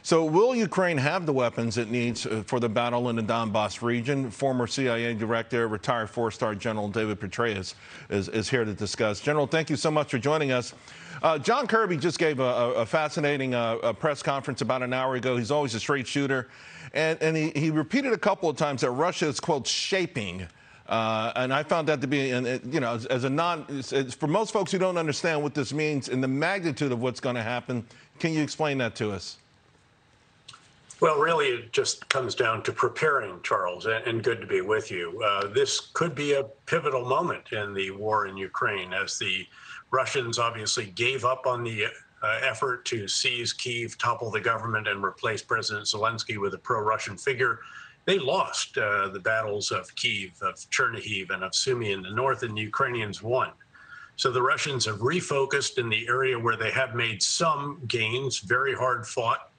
So will Ukraine have the weapons it needs for the battle in the Donbass region? Former CIA Director, retired four-star General David Petraeus is here to discuss. General, thank you so much for joining us. John Kirby just gave a fascinating press conference about an hour ago. He's always a straight shooter. And he repeated a couple of times that Russia is, quote, shaping. And I found that to be, for most folks who don't understand what this means and the magnitude of what's going to happen, can you explain that to us? Well, really, it just comes down to preparing, Charles, and good to be with you. This could be a pivotal moment in the war in Ukraine, as the Russians obviously gave up on the effort to seize Kyiv, topple the government, and replace President Zelensky with a pro-Russian figure. They lost the battles of Kyiv, of Chernihiv, and of Sumy in the north, and the Ukrainians won. So the Russians have refocused in the area where they have made some gains, very hard fought.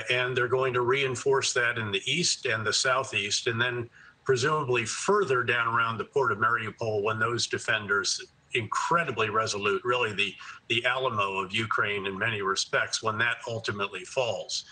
And they're going to reinforce that in the east and the southeast, and then presumably further down around the port of Mariupol when those defenders, incredibly resolute, really the Alamo of Ukraine in many respects, when that ultimately falls.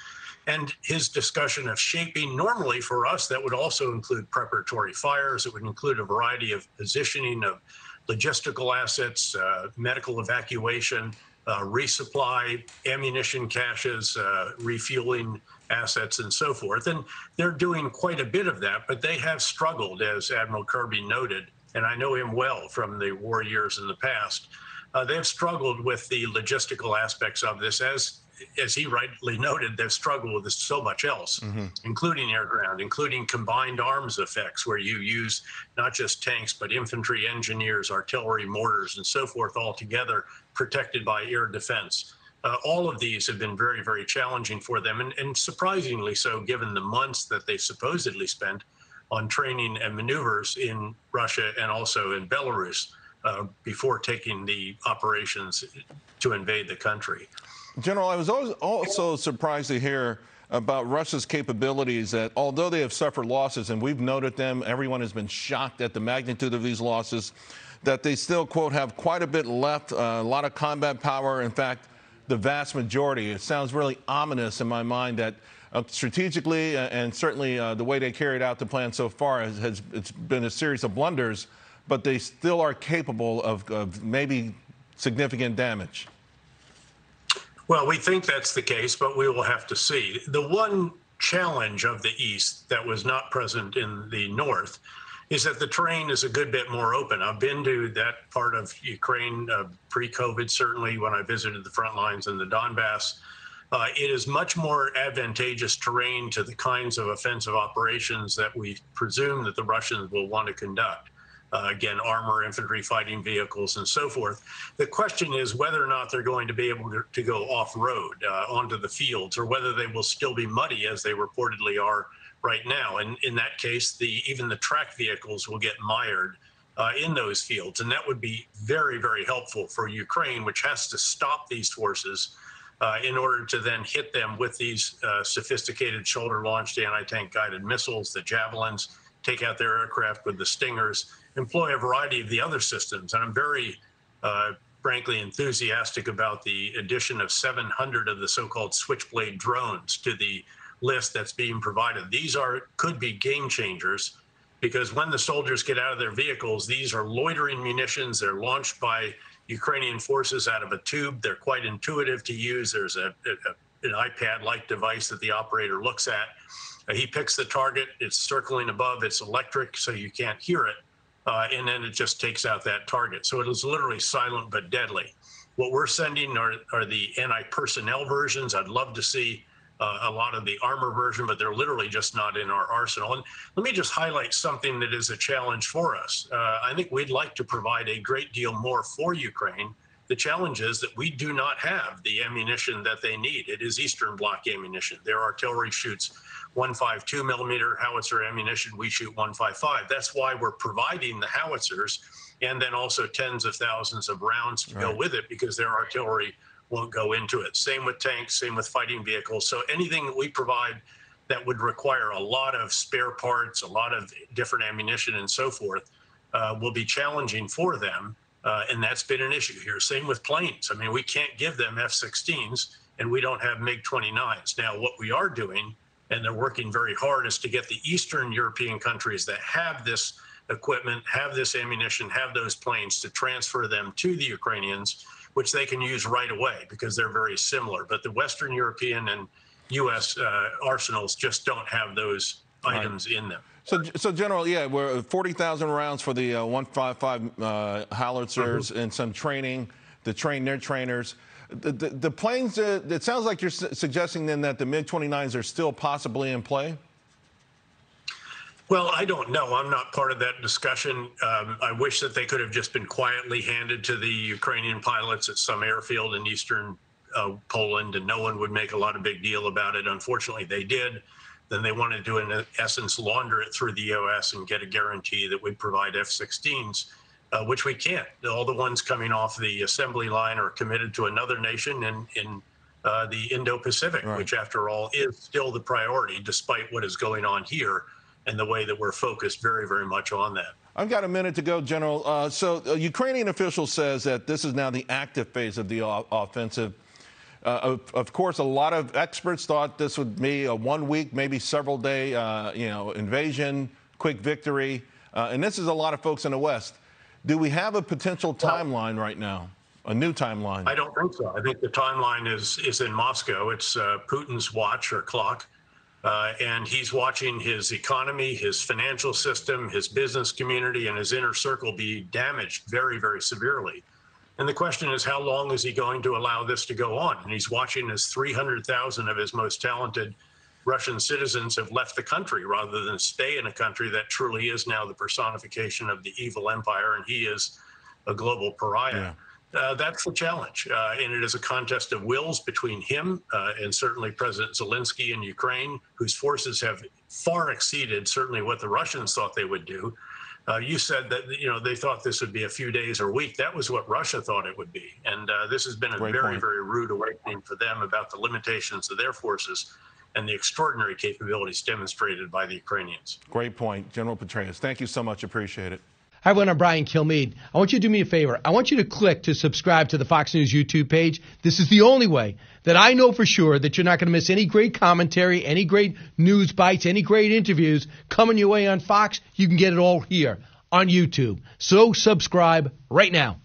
And his discussion of shaping, normally for us, that would also include preparatory fires. It would include a variety of positioning of logistical assets, medical evacuation, resupply, ammunition caches, refueling assets, and so forth. And they're doing quite a bit of that, but they have struggled, as Admiral Kirby noted, and I know him well from the war years in the past. They have struggled with the logistical aspects of this. As he rightly noted, they've struggled with so much else, including air ground, including combined arms effects, where you use not just tanks, but infantry, engineers, artillery, mortars, and so forth all together, protected by air defense. All of these have been very, very challenging for them, and surprisingly so, given the months that they supposedly spent on training and maneuvers in Russia and also in Belarus before taking the operations to invade the country. General, I was also surprised to hear about Russia's capabilities, that although they have suffered losses, and we've noted them, everyone has been shocked at the magnitude of these losses, that they still, quote, have quite a bit left, a lot of combat power. In fact, the vast majority. It sounds really ominous in my mind that strategically and certainly the way they carried out the plan so far it's been a series of blunders, but they still are capable of maybe significant damage. Well, we think that's the case, but we will have to see. The one challenge of the East that was not present in the North is that the terrain is a good bit more open. I've been to that part of Ukraine pre-COVID, certainly when I visited the front lines in the Donbass. It is much more advantageous terrain to the kinds of offensive operations that we presume that the Russians will want to conduct. Again, armor, infantry, fighting vehicles, and so forth. The question is whether or not they're going to be able to go off-road onto the fields, or whether they will still be muddy, as they reportedly are right now. And in that case, even the track vehicles will get mired in those fields. And that would be very, very helpful for Ukraine, which has to stop these forces in order to then hit them with these sophisticated shoulder-launched anti-tank guided missiles, the Javelins, take out their aircraft with the Stingers, employ a variety of the other systems. And I'm very, frankly, enthusiastic about the addition of 700 of the so-called Switchblade drones to the list that's being provided. These could be game changers, because when the soldiers get out of their vehicles, these are loitering munitions. They're launched by Ukrainian forces out of a tube. They're quite intuitive to use. There's an iPad-like device that the operator looks at. He picks the target. It's circling above. It's electric, so you can't hear it. And then it just takes out that target. So it is literally silent but deadly. What we're sending are the anti-personnel versions. I'd love to see a lot of the armor version, but they're literally just not in our arsenal. And let me just highlight something that is a challenge for us. I think we'd like to provide a great deal more for Ukraine. The challenge is that we do not have the ammunition that they need. It is Eastern Bloc ammunition. Their artillery shoots 152 millimeter howitzer ammunition. We shoot 155. That's why we're providing the howitzers, and then also tens of thousands of rounds to go with it, because their artillery won't go into it. Same with tanks, same with fighting vehicles. So anything that we provide that would require a lot of spare parts, a lot of different ammunition and so forth, will be challenging for them. And that's been an issue here. Same with planes. I mean, we can't give them F-16s and we don't have MiG-29s. Now, what we are doing, and they're working very hard, is to get the Eastern European countries that have this equipment, have this ammunition, have those planes, to transfer them to the Ukrainians, which they can use right away because they're very similar. But the Western European and U.S. arsenals just don't have those items in them. So General, yeah, we're 40,000 rounds for the 155 howitzers and some training to train their trainers. The planes, it sounds like you're suggesting then that the MiG-29s are still possibly in play? Well, I don't know. I'm not part of that discussion. I wish that they could have just been quietly handed to the Ukrainian pilots at some airfield in eastern Poland, and no one would make a lot of big deal about it. Unfortunately, they did. Then they wanted to, in essence, launder it through the U.S. and get a guarantee that we'd provide F-16s, which we can't. All the ones coming off the assembly line are committed to another nation in the Indo-Pacific, which, after all, is still the priority, despite what is going on here and the way that we're focused very, very much on that. I've got a minute to go, General. So a Ukrainian official says that this is now the active phase of the offensive. Of course, a lot of experts thought this would be a 1 week, maybe several day, invasion, quick victory. And this is a lot of folks in the West. Do we have a potential timeline right now, a new timeline? I don't think so. I think the timeline is in Moscow. It's Putin's watch or clock. And he's watching his economy, his financial system, his business community, and his inner circle be damaged very, very severely. And the question is, how long is he going to allow this to go on? And he's watching as 300,000 of his most talented Russian citizens have left the country rather than stay in a country that truly is now the personification of the evil empire, and he is a global pariah. That's the challenge. And it is a contest of wills between him and certainly President Zelensky in Ukraine, whose forces have far exceeded certainly what the Russians thought they would do. You said that, they thought this would be a few days or a week. That was what Russia thought it would be. And this has been a very, very rude awakening for them about the limitations of their forces and the extraordinary capabilities demonstrated by the Ukrainians. Great point. General Petraeus, thank you so much. Appreciate it. Hi, everyone. I'm Brian Kilmeade. I want you to do me a favor. I want you to click to subscribe to the Fox News YouTube page. This is the only way that I know for sure that you're not going to miss any great commentary, any great news bites, any great interviews coming your way on Fox. You can get it all here on YouTube. So subscribe right now.